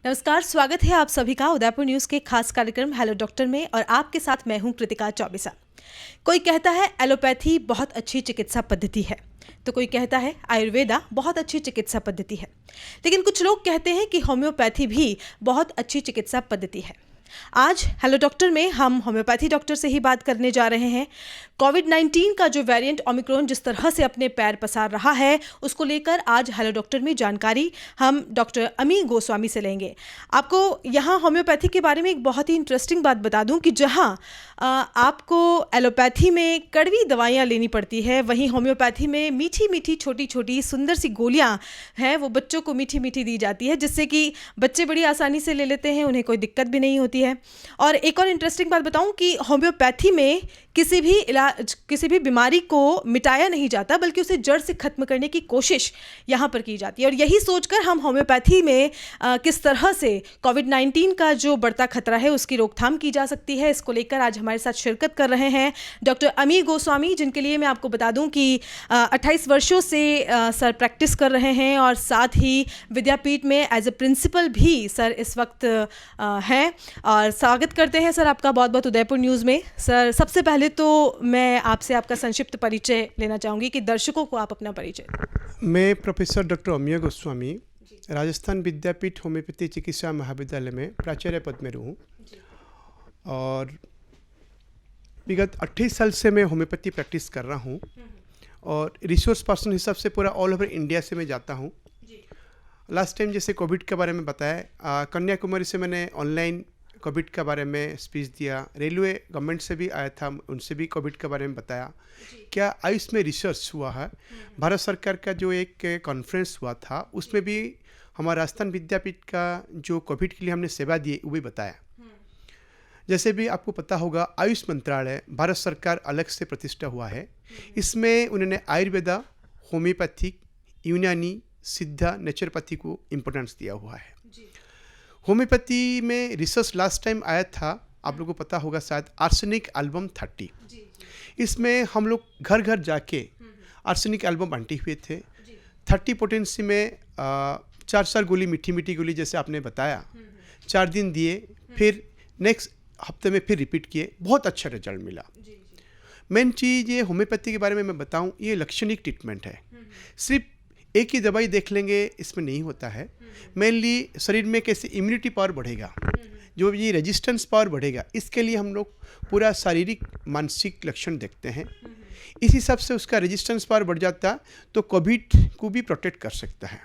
नमस्कार, स्वागत है आप सभी का उदयपुर न्यूज़ के खास कार्यक्रम हेलो डॉक्टर में और आपके साथ मैं हूं कृतिका चौबीसा। कोई कहता है एलोपैथी बहुत अच्छी चिकित्सा पद्धति है, तो कोई कहता है आयुर्वेदा बहुत अच्छी चिकित्सा पद्धति है, लेकिन कुछ लोग कहते हैं कि होम्योपैथी भी बहुत अच्छी चिकित्सा पद्धति है। आज हेलो डॉक्टर में हम होम्योपैथी डॉक्टर से ही बात करने जा रहे हैं। कोविड-19 का जो वेरिएंट ओमिक्रॉन जिस तरह से अपने पैर पसार रहा है, उसको लेकर आज हेलो डॉक्टर में जानकारी हम डॉक्टर अमी गोस्वामी से लेंगे। आपको यहाँ होम्योपैथी के बारे में एक बहुत ही इंटरेस्टिंग बात बता दूं कि जहाँ आपको एलोपैथी में कड़वी दवाइयाँ लेनी पड़ती है, वहीं होम्योपैथी में मीठी मीठी छोटी छोटी सुंदर सी गोलियाँ हैं, वो बच्चों को मीठी मीठी दी जाती है, जिससे कि बच्चे बड़ी आसानी से ले लेते हैं, उन्हें कोई दिक्कत भी नहीं होती है। और एक और इंटरेस्टिंग बात बताऊं कि होम्योपैथी में किसी भी बीमारी को मिटाया नहीं जाता, बल्कि उसे जड़ से खत्म करने की कोशिश यहाँ पर की जाती है। और यही सोचकर हम होम्योपैथी में किस तरह से कोविड-19 का जो बढ़ता खतरा है उसकी रोकथाम की जा सकती है, इसको लेकर आज हमारे साथ शिरकत कर रहे हैं डॉक्टर अमी गोस्वामी, जिनके लिए मैं आपको बता दूं कि 28 वर्षों से सर प्रैक्टिस कर रहे हैं और साथ ही विद्यापीठ में एज ए प्रिंसिपल भी सर इस वक्त हैं। और स्वागत करते हैं सर आपका बहुत बहुत उदयपुर न्यूज़ में। सर, सबसे पहले तो मैं आपसे आपका संक्षिप्त परिचय लेना चाहूँगी कि दर्शकों को आप अपना परिचय। मैं प्रोफेसर डॉक्टर अमी गोस्वामी राजस्थान विद्यापीठ होम्योपैथी चिकित्सा महाविद्यालय में प्राचार्य पद में रहूँ और विगत 28 साल से मैं होम्योपैथी प्रैक्टिस कर रहा हूँ और रिसोर्स पर्सन हिसाब से पूरा ऑल ओवर इंडिया से मैं जाता हूँ। लास्ट टाइम जैसे कोविड के बारे में बताया, कन्याकुमारी से मैंने ऑनलाइन कोविड के बारे में स्पीच दिया, रेलवे गवर्नमेंट से भी आया था, उनसे भी कोविड के बारे में बताया। क्या आयुष में रिसर्च हुआ है, भारत सरकार का जो एक कॉन्फ्रेंस हुआ था उसमें भी हमारा राजस्थान विद्यापीठ का जो कोविड के लिए हमने सेवा दी वो भी बताया। जैसे भी आपको पता होगा, आयुष मंत्रालय भारत सरकार अलग से प्रतिष्ठा हुआ है, इसमें उन्होंने आयुर्वेदा, होम्योपैथिक, यूनानी, सिद्धा, नेचुरोपैथी को इम्पोर्टेंस दिया हुआ है। होम्योपैथी में रिसर्च लास्ट टाइम आया था, आप लोगों को पता होगा शायद, आर्सेनिक एल्बम 30। इसमें हम लोग घर घर जाके आर्सेनिक एल्बम बांटे हुए थे। 30 पोटेंसी में 4 गोली, मीठी मीठी गोली जैसे आपने बताया, 4 दिन दिए, फिर नेक्स्ट हफ्ते में फिर रिपीट किए, बहुत अच्छा रिजल्ट मिला। मेन चीज़ ये होम्योपैथी के बारे में मैं बताऊं, ये लक्षणिक ट्रीटमेंट है। सिर्फ एक ही दवाई देख लेंगे इसमें नहीं होता है। मेनली शरीर में कैसे इम्यूनिटी पावर बढ़ेगा, जो ये रेजिस्टेंस पावर बढ़ेगा, इसके लिए हम लोग पूरा शारीरिक मानसिक लक्षण देखते हैं। इस हिसाब से उसका रेजिस्टेंस पावर बढ़ जाता तो कोविड को भी प्रोटेक्ट कर सकता है।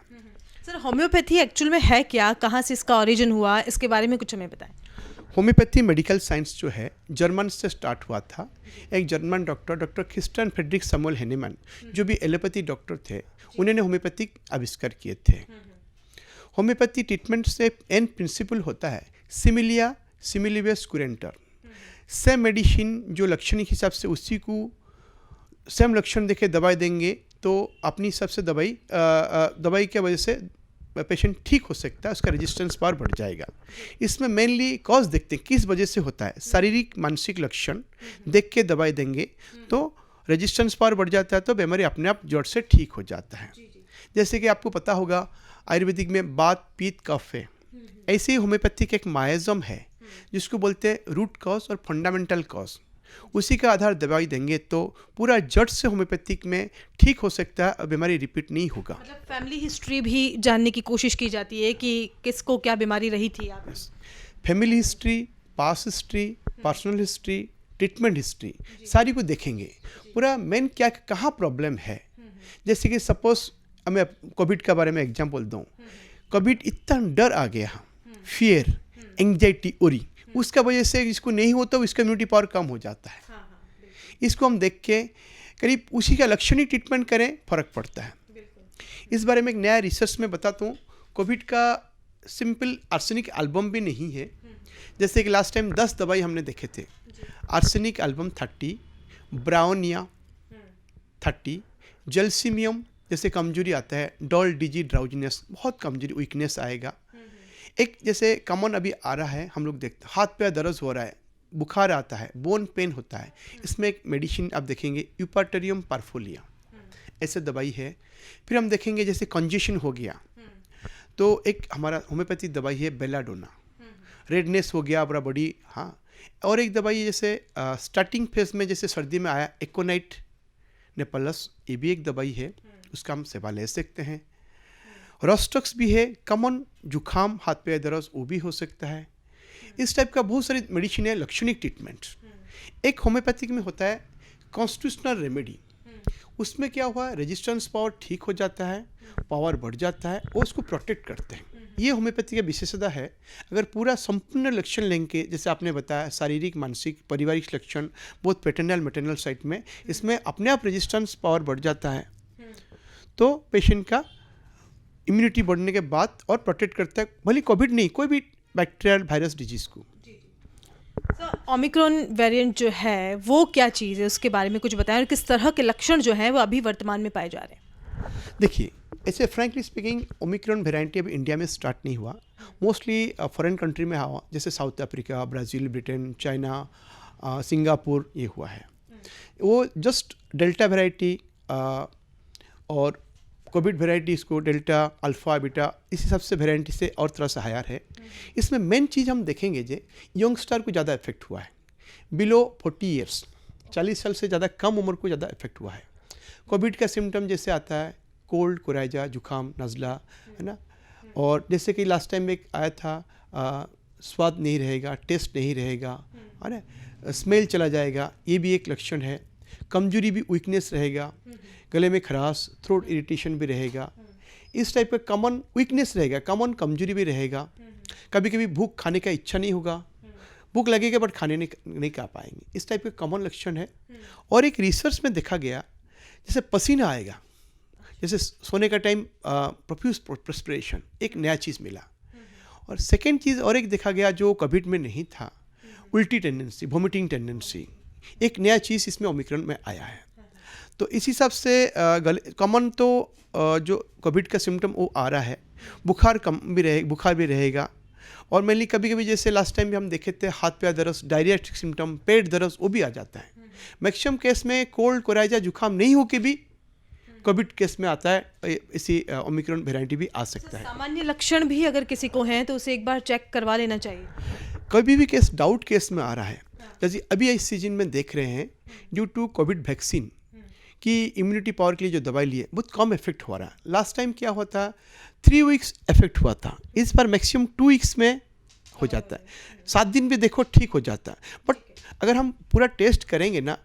सर, होम्योपैथी एक्चुअल में है क्या, कहाँ से इसका ओरिजिन हुआ, इसके बारे में कुछ हमें बताएं। होम्योपैथी मेडिकल साइंस जो है जर्मन से स्टार्ट हुआ था। एक German doctor Christian Frederick Samuel Hahnemann, जो भी एलोपैथी डॉक्टर थे, उन्होंने होम्योपैथिक आविष्कार किए थे। होम्योपैथी ट्रीटमेंट से एंड प्रिंसिपल होता है सिमिलिया सिमिलिबस कुरेंटर। सेम मेडिसिन जो लक्षणिक हिसाब से उसी को सेम लक्षण देखे दवाई देंगे तो अपनी हिसाब से दवाई की वजह से पेशेंट ठीक हो सकता है, उसका रेजिस्टेंस पावर बढ़ जाएगा। इसमें मेनली कॉज देखते हैं किस वजह से होता है, शारीरिक मानसिक लक्षण देख के दवाई देंगे तो रेजिस्टेंस पावर बढ़ जाता है, तो बीमारी अपने आप जड़ से ठीक हो जाता है। जैसे कि आपको पता होगा आयुर्वेदिक में वात पित्त कफ है, ऐसे ही होम्योपैथिक एक मायाजम है जिसको बोलते हैं रूट कॉज और फंडामेंटल कॉज। उसी का आधार दवाई देंगे तो पूरा जड़ से होम्योपैथिक में ठीक हो सकता है और बीमारी रिपीट नहीं होगा। मतलब फैमिली हिस्ट्री भी जानने की कोशिश की जाती है कि किसको क्या बीमारी रही थी। आप family history, past history, personal history, treatment history सारी को देखेंगे, पूरा मेन क्या कहाँ प्रॉब्लम है। जैसे कि सपोज मैं कोविड के बारे में एग्जाम्पल दूँ, कोविड इतना डर आ गया, फियर, एंग्जाइटी, ओरी, उसका वजह से जिसको नहीं होता उसका इम्यूनिटी पावर कम हो जाता है। इसको हम देख के करीब उसी का लक्षणिक ट्रीटमेंट करें, फर्क पड़ता है। इस बारे में एक नया रिसर्च में बताता हूँ, कोविड का सिंपल आर्सेनिक एल्बम भी नहीं है। जैसे कि लास्ट टाइम 10 दवाई हमने देखे थे, आर्सेनिक एल्बम 30, ब्राउनिया 30, जल्सीमियम जैसे कमजोरी आता है, डॉल डिजी ड्राउजीनेस, बहुत कमजोरी वीकनेस आएगा। एक जैसे कॉमन अभी आ रहा है, हम लोग देखते हाथ पैर दर्द हो रहा है, बुखार आता है, बोन पेन होता है, इसमें एक मेडिसिन आप देखेंगे यूपाटोरियम पार्फोलिया, ऐसे दवाई है। फिर हम देखेंगे जैसे कंजेशन हो गया तो एक हमारा होम्योपैथिक दवाई है बेलाडोना, रेडनेस हो गया पूरा बॉडी। हाँ, और एक दवाई है जैसे स्टार्टिंग फेज में जैसे सर्दी में आया एकोनाइट नेपलस, ये भी एक दवाई है, उसका हम सेवा ले सकते हैं। रोस्टॉक्स भी है, कॉमन जुखाम हाथ पे दर्द वो भी हो सकता है। इस टाइप का बहुत सारी मेडिसिन है, लक्षणिक ट्रीटमेंट। एक होम्योपैथिक में होता है कॉन्स्टिट्यूशनल रेमेडी, उसमें क्या हुआ, रेजिस्टेंस पावर ठीक हो जाता है, पावर बढ़ जाता है और उसको प्रोटेक्ट करते हैं। ये होम्योपैथी का विशेषता है। अगर पूरा संपूर्ण लक्षण लेंगे, जैसे आपने बताया शारीरिक, मानसिक, पारिवारिक लक्षण, बहुत पैटर्नल मैटर्नल साइड में, इसमें अपने आप रेजिस्टेंस पावर बढ़ जाता है, तो पेशेंट का इम्यूनिटी बढ़ने के बाद और प्रोटेक्ट करता है, भले कोविड नहीं, कोई भी बैक्टीरियल वायरस डिजीज़ को। ओमिक्रॉन वेरिएंट जो है वो क्या चीज़ है, उसके बारे में कुछ बताएं, और किस तरह के लक्षण जो हैं वो अभी वर्तमान में पाए जा रहे हैं। देखिए, ऐसे फ्रैंकली स्पीकिंग ओमिक्रॉन वेरिएंट अभी इंडिया में स्टार्ट नहीं हुआ, मोस्टली फॉरेन कंट्री में हुआ, जैसे south Africa, Brazil, Britain, China, Singapore, ये हुआ है। वो जस्ट डेल्टा वेराइटी और कोविड वेराइटी, इसको डेल्टा, अल्फ़ा, बीटा, इस हिसाब से वेराइटी से और तरह से हायर है। इसमें मेन चीज़ हम देखेंगे जे यंगस्टर को ज़्यादा इफेक्ट हुआ है, बिलो 40 ईयर्स, 40 साल से ज़्यादा कम उम्र को ज़्यादा इफेक्ट हुआ है। कोविड का सिम्टम जैसे आता है कोल्ड, कोराइजा, जुखाम, नज़ला, है ना, और जैसे कि लास्ट टाइम एक आया था स्वाद नहीं रहेगा, टेस्ट नहीं रहेगा, है ना, स्मेल चला जाएगा, ये भी एक लक्षण है। कमजोरी भी, वीकनेस रहेगा, गले में खराश, थ्रोट इरिटेशन भी रहेगा, इस टाइप का कॉमन वीकनेस रहेगा, कॉमन कमजोरी भी रहेगा। कभी कभी भूख, खाने का इच्छा नहीं होगा, भूख लगेगा बट खाने नहीं खा पाएंगे, इस टाइप के कॉमन लक्षण है। और एक रिसर्च में देखा गया जैसे पसीना आएगा, जैसे सोने का टाइम प्रोफ्यूज प्रेस्पिरेशन, एक नया चीज़ मिला। और सेकेंड चीज़ और एक देखा गया जो कोविड में नहीं था, उल्टी टेंडेंसी, वोमिटिंग टेंडेंसी, एक नया चीज़ इसमें ओमिक्रॉन में आया है। तो इस हिसाब से कॉमन तो जो कोविड का सिम्टम वो आ रहा है, बुखार कम भी रहेगा, बुखार भी रहेगा, और मेनली कभी कभी जैसे लास्ट टाइम भी हम देखे थे हाथ पैर दर्द, डायरिया सिम्टम, पेट दर्द, वो भी आ जाता है। मैक्सिमम केस में कोल्ड, कोराइजा, जुखाम नहीं होके भी कोविड केस में आता है, इसी ओमिक्रॉन वेराइटी भी आ सकता है। सामान्य लक्षण भी अगर किसी को हैं तो उसे एक बार चेक करवा लेना चाहिए। कभी भी केस डाउट केस में आ रहा है, जैसे अभी इस सीजन में देख रहे हैं, ड्यू टू कोविड वैक्सीन की इम्यूनिटी पावर के लिए जो दवाई लिए बहुत कम इफेक्ट हो रहा है। लास्ट टाइम क्या हुआ था, 3 वीक्स इफेक्ट हुआ था, इस बार मैक्सिमम 2 वीक्स में हो जाता है, 7 दिन भी देखो ठीक हो जाता है। बट अगर हम पूरा टेस्ट करेंगे ना,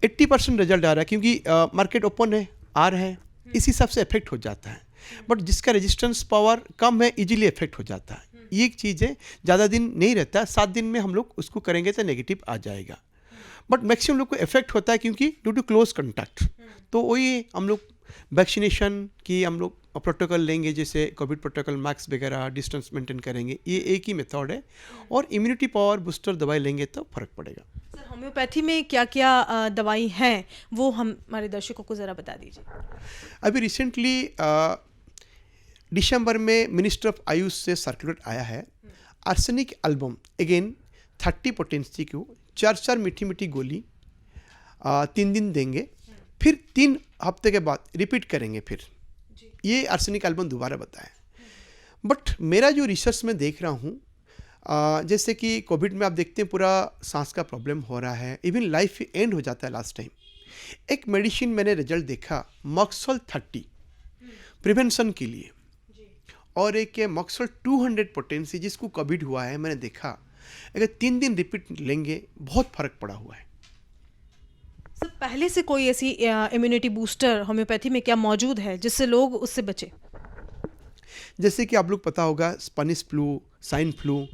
80% रिजल्ट आ रहा है, क्योंकि मार्केट ओपन है, आ रहा है, इस हिसाब से इफेक्ट हो जाता है। बट जिसका रेजिस्टेंस पावर कम है, इजीली इफेक्ट हो जाता है। ये एक चीज़ है, ज़्यादा दिन नहीं रहता, 7 दिन में हम लोग उसको करेंगे तो नेगेटिव आ जाएगा। बट मैक्सिमम लोग को इफेक्ट होता है क्योंकि ड्यू टू क्लोज कॉन्टैक्ट। तो वही हम लोग वैक्सीनेशन की हम लोग प्रोटोकॉल लेंगे, जैसे कोविड प्रोटोकॉल, मास्क वगैरह, डिस्टेंस मेंटेन करेंगे, ये एक ही मेथड है, और इम्यूनिटी पावर बूस्टर दवाई लेंगे तो फर्क पड़ेगा। सर, होम्योपैथी में क्या क्या दवाई हैं वो हमारे दर्शकों को ज़रा बता दीजिए। अभी रिसेंटली दिसंबर में मिनिस्टर ऑफ आयुष से सर्कुलर आया है, आर्सेनिक एल्बम अगेन 30 पोटेंसी को 4 मीठी मीठी गोली 3 दिन देंगे, फिर 3 हफ्ते के बाद रिपीट करेंगे, फिर ये आर्सेनिक एल्बम दोबारा बताएं। बट मेरा जो रिसर्च में देख रहा हूँ, जैसे कि कोविड में आप देखते हैं पूरा सांस का प्रॉब्लम हो रहा है, इवन लाइफ एंड हो जाता है लास्ट टाइम। एक मेडिसिन मैंने रिजल्ट देखा, मॉक्सल 30 प्रिवेंशन के लिए, और एक है मॉक्सल 200 पोटेंसी, जिसको कोविड हुआ है, मैंने देखा अगर 3 दिन रिपीट लेंगे बहुत फर्क पड़ा हुआ है। सर, पहले से कोई ऐसी इम्यूनिटी बूस्टर होम्योपैथी में क्या मौजूद है जिससे लोग उससे बचे? जैसे कि आप लोग पता होगा स्पेनिश फ्लू, स्वाइन फ्लू,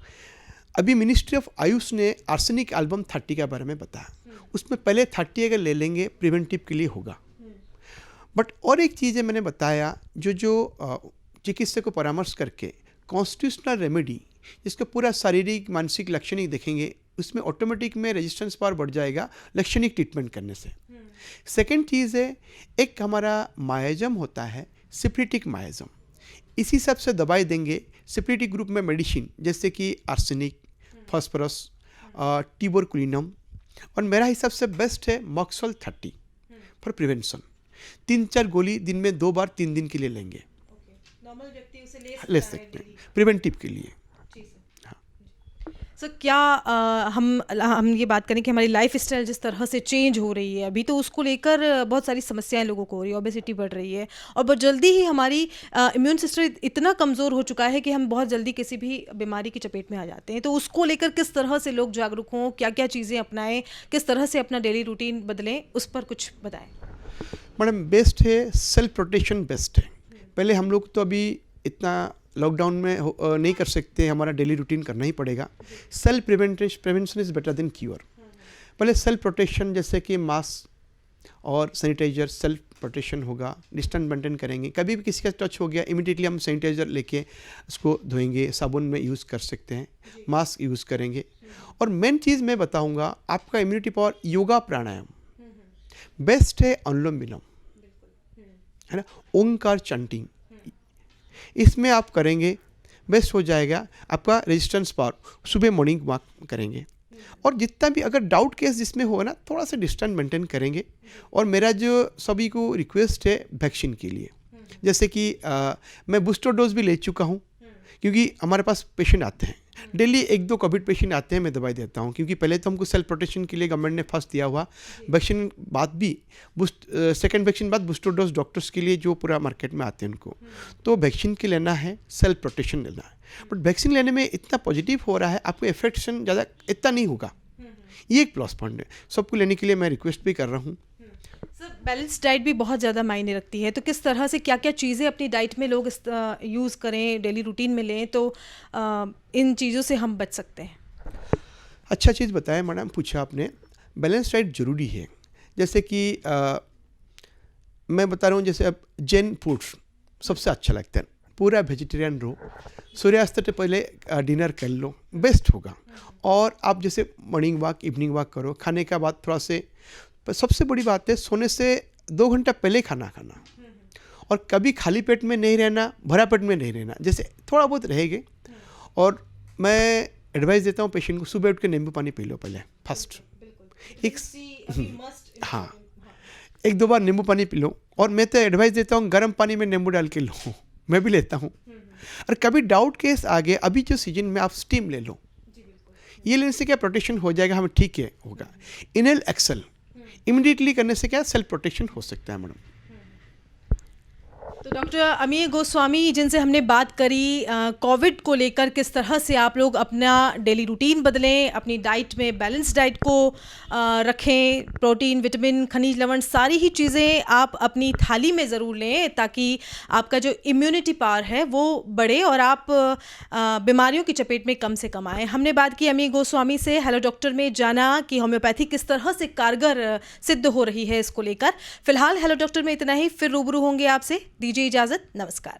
अभी मिनिस्ट्री ऑफ आयुष ने आर्सेनिक एल्बम 30 के बारे में बताया, उसमें पहले 30 अगर ले लेंगे प्रिवेंटिव के लिए होगा। बट और एक चीज़ है, मैंने बताया जो चिकित्सक को परामर्श करके कॉन्स्टिट्यूशनल रेमेडी, जिसका पूरा शारीरिक मानसिक लक्षणिक देखेंगे, उसमें ऑटोमेटिक में रेजिस्टेंस पावर बढ़ जाएगा लक्षणिक ट्रीटमेंट करने से। सेकेंड चीज़ है, एक हमारा मायाजम होता है, सिप्रिटिक मायाजम, इसी सब से दवाई देंगे। सिप्रिटिक ग्रुप में मेडिसिन जैसे कि आर्सेनिक, फॉस्फोरस, ट्यूबरकुलिनम, और मेरा हिसाब से बेस्ट है मॉक्सल 30 फॉर प्रिवेंशन। 3-4 गोली दिन में 2 बार 3 दिन के लिए लेंगे। नॉर्मल व्यक्ति उसे ले सकते हैं प्रिवेंटिव के लिए। सर क्या हम ये बात करें कि हमारी लाइफ स्टाइल जिस तरह से चेंज हो रही है अभी, तो उसको लेकर बहुत सारी समस्याएं लोगों को हो रही है, ओबेसिटी बढ़ रही है और बहुत जल्दी ही हमारी इम्यून सिस्टम इतना कमज़ोर हो चुका है कि हम बहुत जल्दी किसी भी बीमारी की चपेट में आ जाते हैं। तो उसको लेकर किस तरह से लोग जागरूक हों, क्या क्या चीज़ें अपनाएं, किस तरह से अपना डेली रूटीन बदलें, उस पर कुछ बताएं। मैडम बेस्ट है सेल्फ प्रोटेक्शन बेस्ट है। पहले हम लोग तो अभी इतना लॉकडाउन में नहीं कर सकते, हमारा डेली रूटीन करना ही पड़ेगा। Self prevention is better than cure. पहले सेल्फ प्रोटेक्शन जैसे कि मास्क और सैनिटाइजर, सेल्फ प्रोटेक्शन होगा, डिस्टेंस मेंटेन करेंगे। कभी भी किसी का टच हो गया इमीडिएटली हम सैनिटाइजर लेके उसको धोएंगे, साबुन में यूज़ कर सकते हैं, मास्क यूज़ करेंगे। और मेन चीज़ मैं बताऊँगा, आपका इम्यूनिटी पावर योगा प्राणायाम बेस्ट है। अनुलोम विलोम है ना, ओंकार चैंटिंग, इसमें आप करेंगे बेस्ट हो जाएगा। आपका रेजिस्टेंस पावर, सुबह मॉर्निंग वॉक करेंगे और जितना भी अगर डाउट केस जिसमें हो ना थोड़ा सा डिस्टेंस मेंटेन करेंगे। और मेरा जो सभी को रिक्वेस्ट है वैक्सीन के लिए, जैसे कि मैं बूस्टर डोज भी ले चुका हूँ, क्योंकि हमारे पास पेशेंट आते हैं डेली, 1-2 कोविड पेशेंट आते हैं, मैं दवाई देता हूँ। क्योंकि पहले तो हमको सेल्फ प्रोटेक्शन के लिए गवर्नमेंट ने फर्स्ट दिया हुआ, वैक्सीन बाद भी सेकेंड वैक्सीन बाद बूस्टर डोज डॉक्टर्स के लिए जो पूरा मार्केट में आते हैं उनको, तो वैक्सीन के लेना है, सेल्फ प्रोटेक्शन लेना है। बट वैक्सीन लेने में इतना पॉजिटिव हो रहा है, आपको इफेक्शन ज़्यादा इतना नहीं होगा, ये एक प्लस पॉइंट है। सबको लेने के लिए मैं रिक्वेस्ट भी कर रहा हूँ। सर बैलेंस डाइट भी बहुत ज़्यादा मायने रखती है, तो किस तरह से क्या क्या चीज़ें अपनी डाइट में लोग यूज़ करें, डेली रूटीन में लें, तो इन चीज़ों से हम बच सकते हैं। अच्छा चीज़ बताया मैडम, पूछा आपने, बैलेंस डाइट ज़रूरी है। जैसे कि मैं बता रहा हूँ, जैसे अब जैन फूड्स सबसे अच्छा लगता है, पूरा वेजिटेरियन रहो, सूर्यास्त से पहले डिनर कर लो, बेस्ट होगा। और आप जैसे मॉर्निंग वॉक, इवनिंग वॉक करो, खाने का बाद थोड़ा से, पर सबसे बड़ी बात है सोने से 2 घंटा पहले खाना खाना, और कभी खाली पेट में नहीं रहना, भरा पेट में नहीं रहना, जैसे थोड़ा बहुत रहेंगे। और मैं एडवाइस देता हूँ पेशेंट को, सुबह उठ के नींबू पानी पी लो पहले फर्स्ट, हाँ 1-2 बार नींबू पानी पी लो। और मैं तो एडवाइस देता हूँ गर्म पानी में नींबू डाल के लो, मैं भी लेता हूँ। और कभी डाउट केस आ गए, अभी जो सीजन में आप स्टीम ले लो, ये लेने से क्या प्रोटेक्शन हो जाएगा, हमें ठीक है होगा। इनहेल एक्सेल इमीडिएटली करने से क्या सेल्फ प्रोटेक्शन हो सकता है मैडम। तो डॉक्टर अमीय गोस्वामी जिनसे हमने बात करी कोविड को लेकर, किस तरह से आप लोग अपना डेली रूटीन बदलें, अपनी डाइट में बैलेंस डाइट को रखें, प्रोटीन, विटामिन, खनिज, लवण सारी ही चीज़ें आप अपनी थाली में ज़रूर लें, ताकि आपका जो इम्यूनिटी पावर है वो बढ़े और आप बीमारियों की चपेट में कम से कम आएँ। हमने बात की अमीय गोस्वामी से हेलो डॉक्टर में, जाना कि होम्योपैथी किस तरह से कारगर सिद्ध हो रही है इसको लेकर। फिलहाल हेलो डॉक्टर में इतना ही, फिर रूबरू होंगे आपसे, दीजिए इजाज़त, नमस्कार।